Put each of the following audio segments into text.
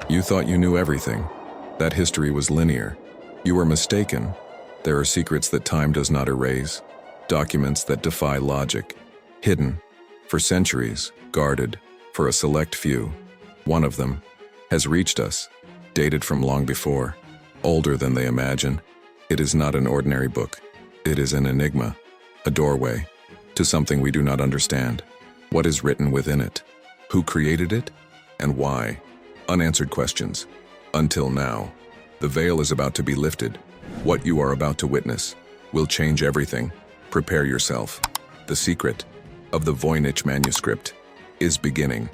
You thought you knew everything. That history was linear. You were mistaken. There are secrets that time does not erase, documents that defy logic, hidden, for centuries, guarded, for a select few. One of them has reached us, dated from long before, older than they imagine. It is not an ordinary book. It is an enigma, a doorway, to something we do not understand. What is written within it? Who created it? And why? Unanswered questions. Until now. The veil is about to be lifted. What you are about to witness will change everything. Prepare yourself. The secret of the Voynich Manuscript is beginning.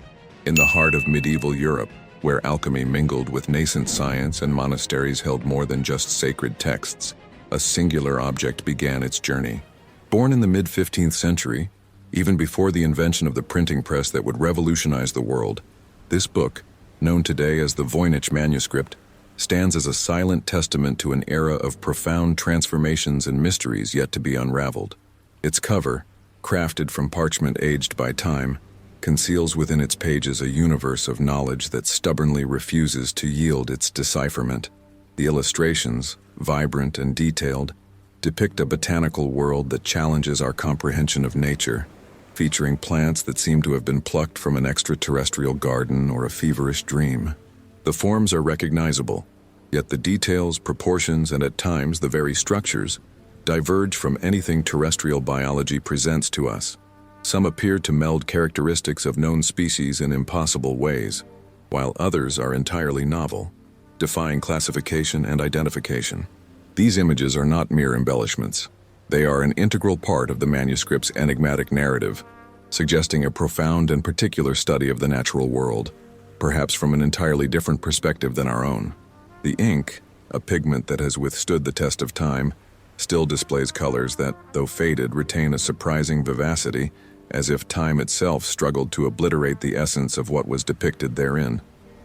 In the heart of medieval Europe, where alchemy mingled with nascent science and monasteries held more than just sacred texts, a singular object began its journey. Born in the mid-15th century, even before the invention of the printing press that would revolutionize the world, this book, known today as the Voynich Manuscript, stands as a silent testament to an era of profound transformations and mysteries yet to be unraveled. Its cover, crafted from parchment aged by time, conceals within its pages a universe of knowledge that stubbornly refuses to yield its decipherment. The illustrations, vibrant and detailed, depict a botanical world that challenges our comprehension of nature, featuring plants that seem to have been plucked from an extraterrestrial garden or a feverish dream. The forms are recognizable, yet the details, proportions, and at times the very structures diverge from anything terrestrial biology presents to us. Some appear to meld characteristics of known species in impossible ways, while others are entirely novel, defying classification and identification. These images are not mere embellishments. They are an integral part of the manuscript's enigmatic narrative, suggesting a profound and particular study of the natural world, perhaps from an entirely different perspective than our own. The ink, a pigment that has withstood the test of time, still displays colors that, though faded, retain a surprising vivacity, as if time itself struggled to obliterate the essence of what was depicted therein.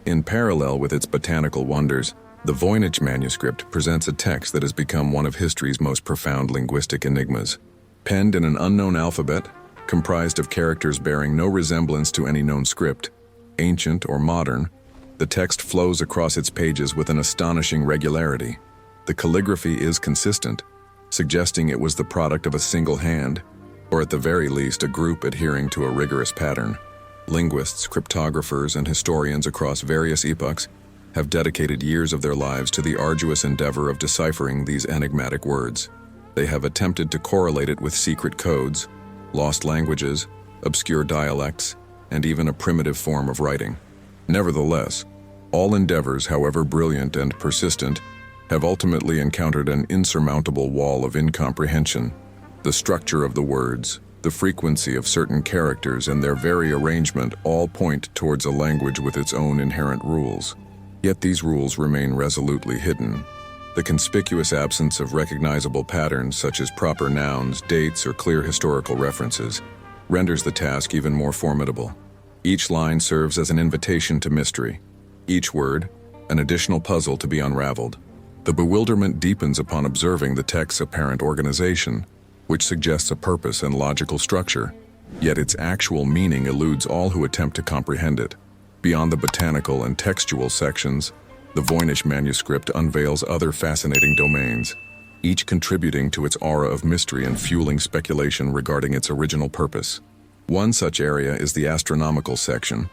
In parallel with its botanical wonders, the Voynich Manuscript presents a text that has become one of history's most profound linguistic enigmas. Penned in an unknown alphabet, comprised of characters bearing no resemblance to any known script, ancient or modern, the text flows across its pages with an astonishing regularity. The calligraphy is consistent, suggesting it was the product of a single hand, or at the very least a group adhering to a rigorous pattern. Linguists, cryptographers, and historians across various epochs have dedicated years of their lives to the arduous endeavor of deciphering these enigmatic words. They have attempted to correlate it with secret codes, lost languages, obscure dialects, and even a primitive form of writing. Nevertheless, all endeavors, however brilliant and persistent, have ultimately encountered an insurmountable wall of incomprehension. The structure of the words, the frequency of certain characters, and their very arrangement all point towards a language with its own inherent rules. Yet these rules remain resolutely hidden. The conspicuous absence of recognizable patterns such as proper nouns, dates, or clear historical references renders the task even more formidable. Each line serves as an invitation to mystery. Each word, an additional puzzle to be unraveled. The bewilderment deepens upon observing the text's apparent organization, which suggests a purpose and logical structure, yet its actual meaning eludes all who attempt to comprehend it. Beyond the botanical and textual sections, the Voynich Manuscript unveils other fascinating domains, each contributing to its aura of mystery and fueling speculation regarding its original purpose. One such area is the astronomical section,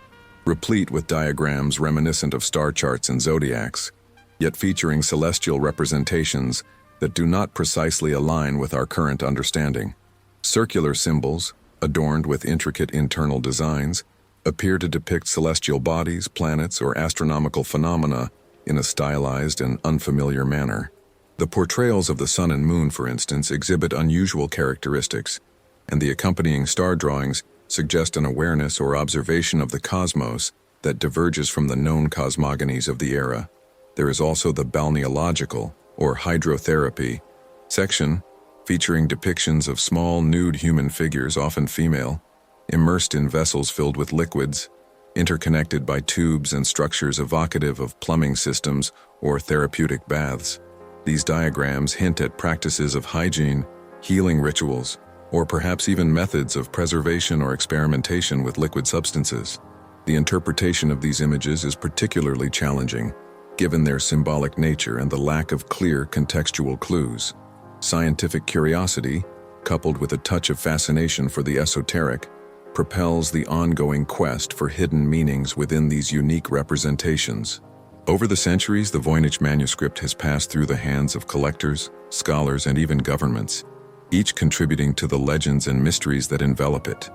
replete with diagrams reminiscent of star charts and zodiacs, yet featuring celestial representations that do not precisely align with our current understanding. Circular symbols, adorned with intricate internal designs, appear to depict celestial bodies, planets, or astronomical phenomena in a stylized and unfamiliar manner. The portrayals of the sun and moon, for instance, exhibit unusual characteristics, and the accompanying star drawings suggest an awareness or observation of the cosmos that diverges from the known cosmogonies of the era. There is also the balneological, or hydrotherapy, section, featuring depictions of small, nude human figures, often female, immersed in vessels filled with liquids, interconnected by tubes and structures evocative of plumbing systems or therapeutic baths. These diagrams hint at practices of hygiene, healing rituals, or perhaps even methods of preservation or experimentation with liquid substances. The interpretation of these images is particularly challenging, given their symbolic nature and the lack of clear contextual clues. Scientific curiosity, coupled with a touch of fascination for the esoteric, propels the ongoing quest for hidden meanings within these unique representations. Over the centuries, the Voynich Manuscript has passed through the hands of collectors, scholars, and even governments, each contributing to the legends and mysteries that envelop it.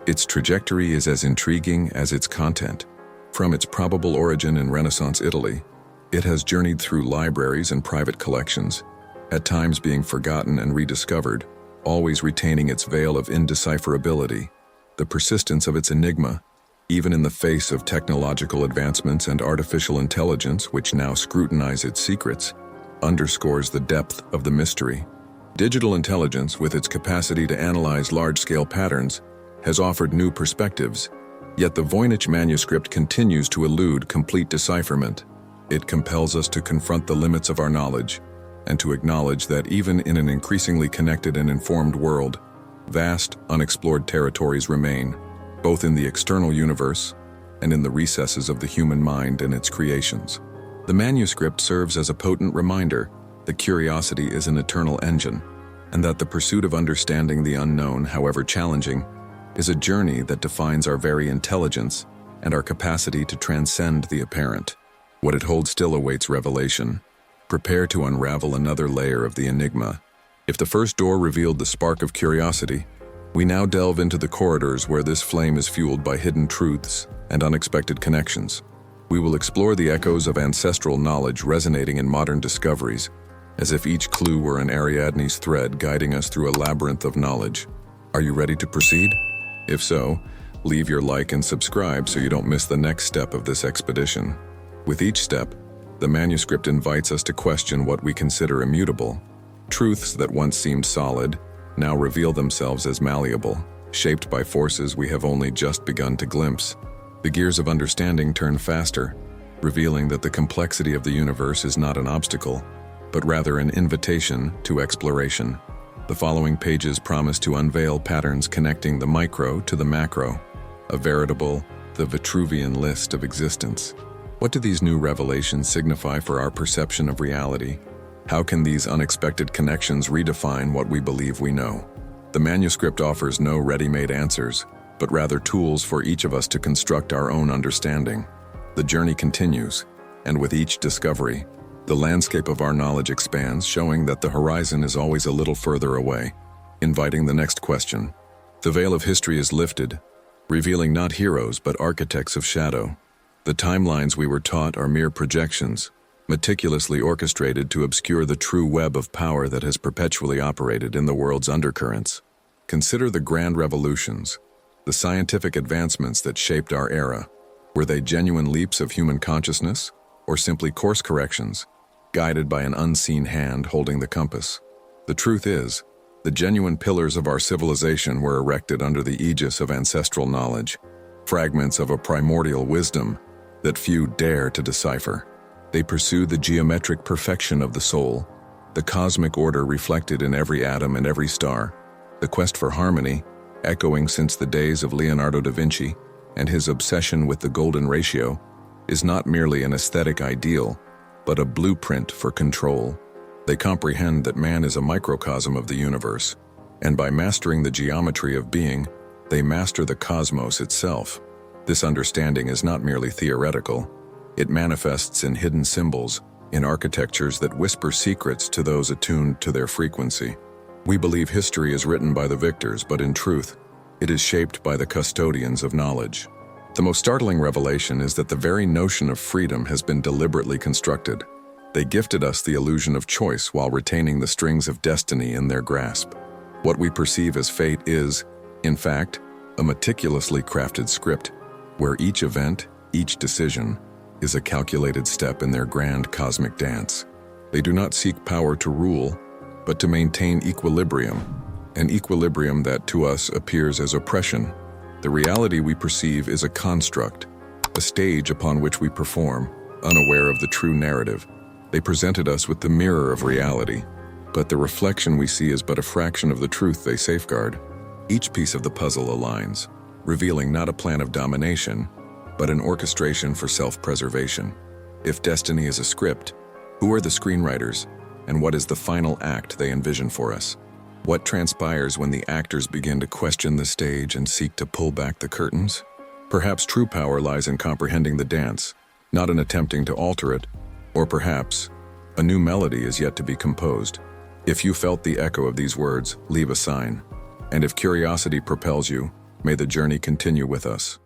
Its trajectory is as intriguing as its content. From its probable origin in Renaissance Italy, it has journeyed through libraries and private collections, at times being forgotten and rediscovered, always retaining its veil of indecipherability. The persistence of its enigma, even in the face of technological advancements and artificial intelligence which now scrutinize its secrets, underscores the depth of the mystery. Digital intelligence, with its capacity to analyze large-scale patterns, has offered new perspectives, yet the Voynich Manuscript continues to elude complete decipherment. It compels us to confront the limits of our knowledge, and to acknowledge that even in an increasingly connected and informed world, vast, unexplored territories remain, both in the external universe and in the recesses of the human mind and its creations. The manuscript serves as a potent reminder that curiosity is an eternal engine, and that the pursuit of understanding the unknown, however challenging, is a journey that defines our very intelligence and our capacity to transcend the apparent. What it holds still awaits revelation. Prepare to unravel another layer of the enigma. If the first door revealed the spark of curiosity, we now delve into the corridors where this flame is fueled by hidden truths and unexpected connections. We will explore the echoes of ancestral knowledge resonating in modern discoveries, as if each clue were an Ariadne's thread guiding us through a labyrinth of knowledge. Are you ready to proceed? If so, leave your like and subscribe so you don't miss the next step of this expedition. With each step, the manuscript invites us to question what we consider immutable. Truths that once seemed solid now reveal themselves as malleable, shaped by forces we have only just begun to glimpse. The gears of understanding turn faster, revealing that the complexity of the universe is not an obstacle, but rather an invitation to exploration. The following pages promise to unveil patterns connecting the micro to the macro, a veritable, the Vitruvian list of existence. What do these new revelations signify for our perception of reality? How can these unexpected connections redefine what we believe we know? The manuscript offers no ready-made answers, but rather tools for each of us to construct our own understanding. The journey continues, and with each discovery, the landscape of our knowledge expands, showing that the horizon is always a little further away, inviting the next question. The veil of history is lifted, revealing not heroes but architects of shadow. The timelines we were taught are mere projections, meticulously orchestrated to obscure the true web of power that has perpetually operated in the world's undercurrents. Consider the grand revolutions, the scientific advancements that shaped our era. Were they genuine leaps of human consciousness, or simply course corrections, guided by an unseen hand holding the compass? The truth is, the genuine pillars of our civilization were erected under the aegis of ancestral knowledge, fragments of a primordial wisdom that few dare to decipher. They pursue the geometric perfection of the soul, the cosmic order reflected in every atom and every star, the quest for harmony, echoing since the days of Leonardo da Vinci, and his obsession with the golden ratio, is not merely an aesthetic ideal, but a blueprint for control. They comprehend that man is a microcosm of the universe, and by mastering the geometry of being, they master the cosmos itself. This understanding is not merely theoretical. It manifests in hidden symbols, in architectures that whisper secrets to those attuned to their frequency. We believe history is written by the victors, but in truth, it is shaped by the custodians of knowledge. The most startling revelation is that the very notion of freedom has been deliberately constructed. They gifted us the illusion of choice while retaining the strings of destiny in their grasp. What we perceive as fate is, in fact, a meticulously crafted script, where each event, each decision, is a calculated step in their grand cosmic dance. They do not seek power to rule, but to maintain equilibrium, an equilibrium that to us appears as oppression. The reality we perceive is a construct, a stage upon which we perform, unaware of the true narrative. They presented us with the mirror of reality, but the reflection we see is but a fraction of the truth they safeguard. Each piece of the puzzle aligns, revealing not a plan of domination, but an orchestration for self-preservation. If destiny is a script, who are the screenwriters, and what is the final act they envision for us? What transpires when the actors begin to question the stage and seek to pull back the curtains? Perhaps true power lies in comprehending the dance, not in attempting to alter it, or perhaps a new melody is yet to be composed. If you felt the echo of these words, leave a sign. And if curiosity propels you, may the journey continue with us.